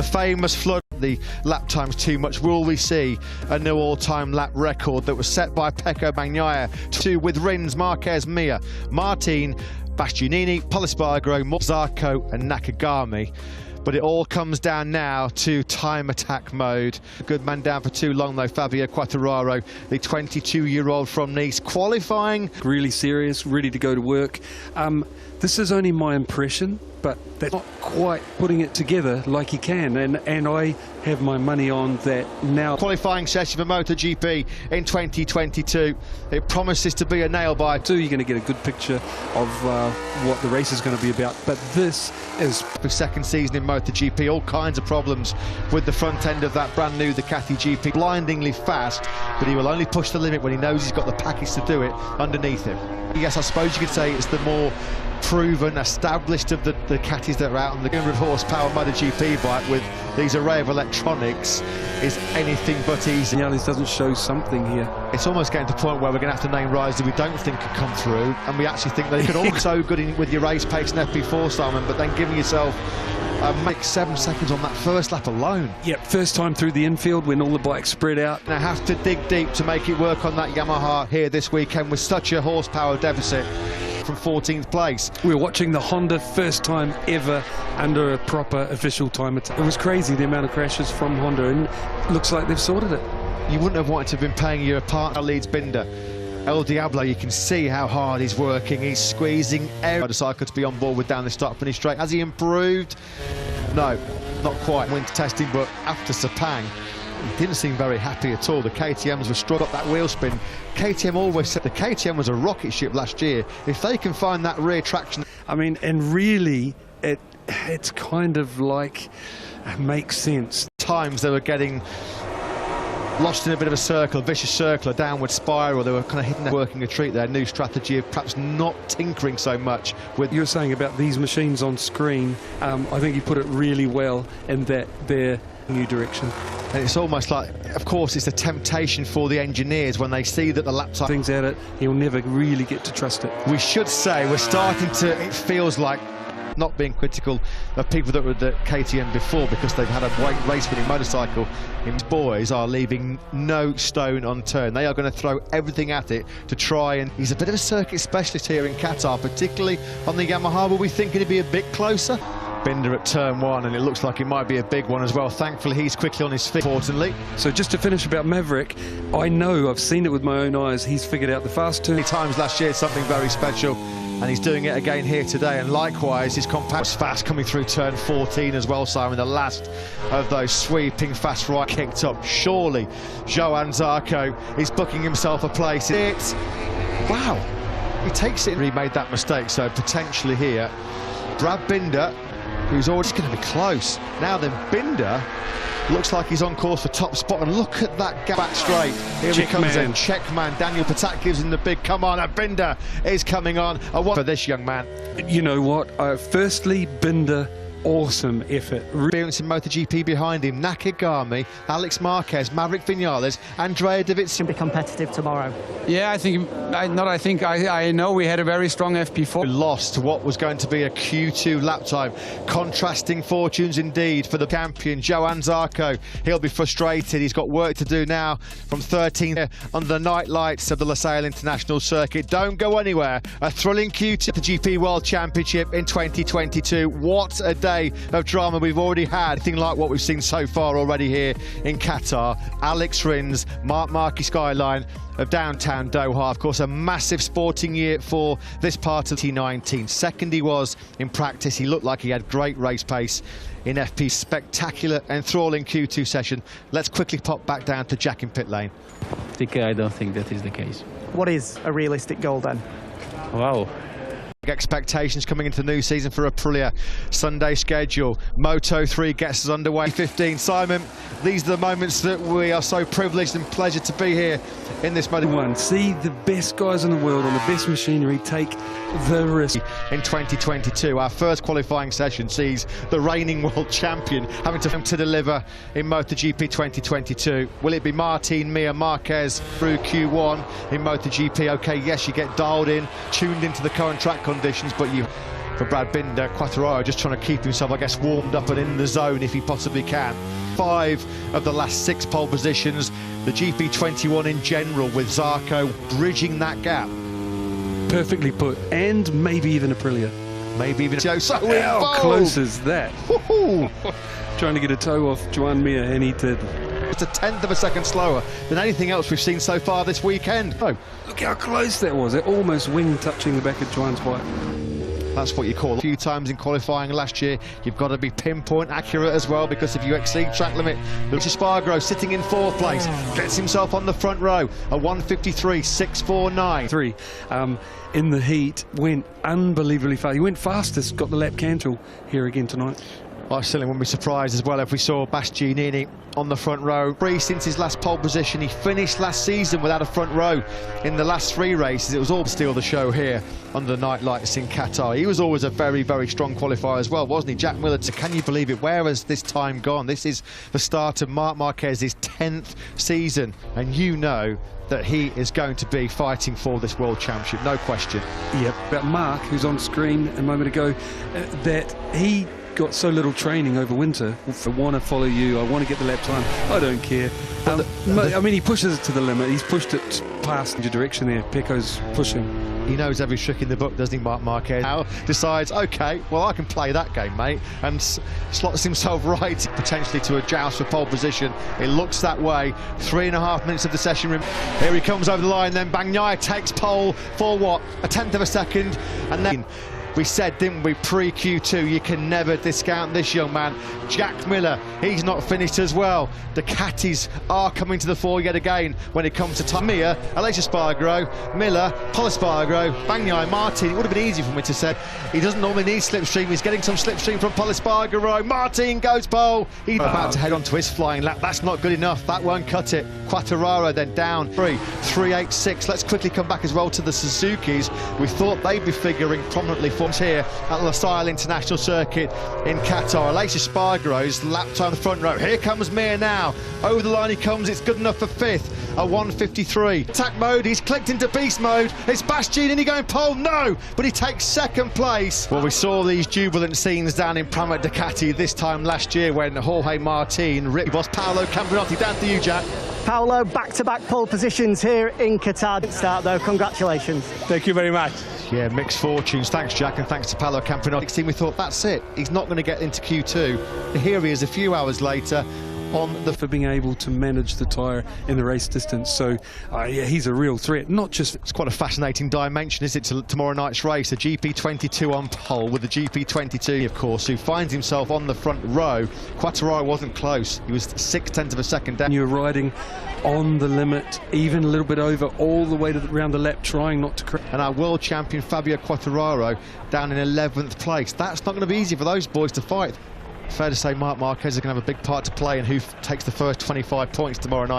The famous flood, the lap times too much. Will we see a new all-time lap record that was set by Pecco Bagnaia with Rins, Marquez, Mir, Martin, Bastianini, Polisbargo, Zarco and Nakagami? But it all comes down now to time attack mode. Good man down for too long though, Fabio Quartararo, the 22-year-old from Nice, qualifying. Really serious, ready to go to work. This is only my impression, but they're not quite putting it together like he can, and I have my money on that now. Qualifying session for MotoGP in 2022. It promises to be a nail-biter. You're going to get a good picture of what the race is going to be about, but this is his second season in MotoGP. All kinds of problems with the front end of that brand new Ducati GP. Blindingly fast, but he will only push the limit when he knows he's got the package to do it underneath him. Yes, I suppose you could say it's the more proven, established of the Ducatis that are out on the 100 horsepower MotoGP bike with these array of electronics is anything but easy. Vinales doesn't show something here. It's almost getting to the point where we're going to have to name riders that we don't think could come through, and we actually think they could all be so good with your race pace and FP4, Simon, but then giving yourself make 7 seconds on that first lap alone. Yep, first time through the infield when all the bikes spread out. Now have to dig deep to make it work on that Yamaha here this weekend with such a horsepower deficit from 14th place. We were watching the Honda first time ever under a proper official time attack. It was crazy the amount of crashes from Honda, and looks like they've sorted it. You wouldn't have wanted to have been paying your partner leads Binder. El Diablo, you can see how hard he's working. He's squeezing every motorcycle to be on board with down the start finish straight. Has he improved? No, not quite. Winter testing, but after Sepang, he didn't seem very happy at all. The KTMs were struck up that wheel spin. KTM always said the KTM was a rocket ship last year. If they can find that rear traction, I mean, and really, it's kind of like makes sense. Times they were getting lost in a bit of a circle, a vicious circle, a downward spiral. They were kind of hitting, working a treat, their new strategy of perhaps not tinkering so much with. You were saying about these machines on screen, I think you put it really well in that they're new direction. And it's almost like, of course, it's a temptation for the engineers when they see that the lap time things at it, he'll never really get to trust it. We should say we're starting to, it feels like, not being critical of people that were at KTM before because they've had a race-winning motorcycle. His boys are leaving no stone unturned. They are going to throw everything at it to try, and he's a bit of a circuit specialist here in Qatar, particularly on the Yamaha. Were we thinking it'd be a bit closer? Binder at turn 1, and it looks like it might be a big one as well. Thankfully, he's quickly on his feet, importantly. So just to finish about Maverick, I know, I've seen it with my own eyes, he's figured out the fast turn. Times last year, something very special, and he's doing it again here today, and likewise his compact was fast coming through turn 14 as well, Simon. The last of those sweeping fast right kicked up. Surely Johan Zarco is booking himself a place. Wow, he takes it and he made that mistake, so potentially here Brad Binder, who's already going to be close. Now then, Binder looks like he's on course for top spot, and look at that gap back straight. Here he comes in, Checkman. Daniel Patak gives him the big come on, and Binder is coming on. I want for this young man. You know what? Firstly, Binder, awesome effort. Experience in MotoGP behind him. Nakagami, Alex Marquez, Maverick Vinales, Andrea Davidson. Be competitive tomorrow. Yeah, I know we had a very strong FP4. Lost to what was going to be a Q2 lap time. Contrasting fortunes indeed for the champion, Johan Zarco. He'll be frustrated. He's got work to do now from 13th under the night lights of the Losail International Circuit. Don't go anywhere. A thrilling Q2 the GP World Championship in 2022. What a day of drama we've already had. Anything like what we've seen so far already here in Qatar. Alex Rins, Mark Markey skyline of downtown Doha. Of course, a massive sporting year for this part of T19. Second he was in practice. He looked like he had great race pace in FP. Spectacular, enthralling Q2 session. Let's quickly pop back down to Jack in pit lane. I don't think that is the case. What is a realistic goal then? Wow. Expectations coming into the new season for Aprilia. Sunday schedule. Moto3 gets us underway. 15. Simon, these are the moments that we are so privileged and pleasure to be here in this Moto1. See the best guys in the world on the best machinery take the risk. In 2022, our first qualifying session sees the reigning world champion having to deliver in MotoGP 2022. Will it be Martin, Mir, Marquez through Q1 in MotoGP? Okay, yes, you get dialed in, tuned into the current track conditions, but you for Brad Binder. Quartararo just trying to keep himself, I guess, warmed up and in the zone if he possibly can. 5 of the last 6 pole positions. The GP21 in general, with Zarco bridging that gap. Perfectly put, and maybe even Aprilia. Maybe even Joe. So How close is that? Woohoo! Trying to get a toe off Joan Mir, and he did. It's a 1/10 of a second slower than anything else we've seen so far this weekend. Oh, Look how close that was. It almost wing touching the back of Joan's bike. that's what you call a few times in qualifying last year. You've got to be pinpoint accurate as well, because if you exceed track limit, Lucia Spargaro sitting in 4th place gets himself on the front row, a 1:53.649. 3 in the heat, went unbelievably fast. He went fastest, got the lap cancel here again tonight. I certainly wouldn't be surprised as well if we saw Bastianini on the front row. Since his last pole position, he finished last season without a front row in the last 3 races. It was all to steal the show here under the night lights in Qatar. He was always a very, very strong qualifier as well, wasn't he? Jack Miller, can you believe it? Where has this time gone? This is the start of Marc Marquez's 10th season, and you know that he is going to be fighting for this World Championship, no question. Yep. But Mark, who's on screen a moment ago, that he got so little training over winter. I want to follow you, I want to get the lap time, I don't care. I mean, he pushes it to the limit. He's pushed it past your direction there. Pecco's pushing. He knows every trick in the book, doesn't he, Marc Marquez? Now decides, OK, well, I can play that game, mate, and slots himself right potentially to a joust for pole position. It looks that way. 3.5 minutes of the session. Here he comes over the line, then Bagnaia takes pole for what? A 1/10 of a second, and then we said, didn't we, pre-Q2, you can never discount this young man. Jack Miller, he's not finished as well. Ducatis are coming to the fore yet again when it comes to time. Mir, Aleix Espargaro, Miller, Pol Espargaro, Bagnaia, Martin. It would have been easy for me to say. He doesn't normally need slipstream. He's getting some slipstream from Pol Espargaro. Martin goes pole. He's about to head on to his flying lap. That's not good enough. That won't cut it. Quartararo then down 3.86. Let's quickly come back as well to the Suzukis. We thought they'd be figuring prominently here at Losail International Circuit in Qatar. Aleix Espargaro's lap time the front row. Here comes Mir now. Over the line he comes. It's good enough for 5th. A 1:53. Attack mode. He's clicked into beast mode. It's Bastianini going pole. No, but he takes 2nd place. Well, we saw these jubilant scenes down in Pramac Ducati this time last year when Jorge Martin ripped boss Paolo Campinotti. Down to you, Jack. Paolo, back-to-back pole positions here in Qatar. Start though, congratulations. Thank you very much. Yeah, mixed fortunes. Thanks, Jack, and thanks to Paolo Campinotti. We thought, that's it. He's not going to get into Q2. Here he is a few hours later on the... For being able to manage the tyre in the race distance. So, yeah, he's a real threat. Not just... It's quite a fascinating dimension, is it, to tomorrow night's race? A GP22 on pole with the GP22, of course, who finds himself on the front row. Quartararo wasn't close. He was 0.6 of a second down. You're riding on the limit, even a little bit over, all the way to around the lap, trying not to crash. And our world champion Fabio Quartararo down in 11th place. That's not going to be easy for those boys to fight. Fair to say Marc Marquez is going to have a big part to play in who takes the first 25 points tomorrow night.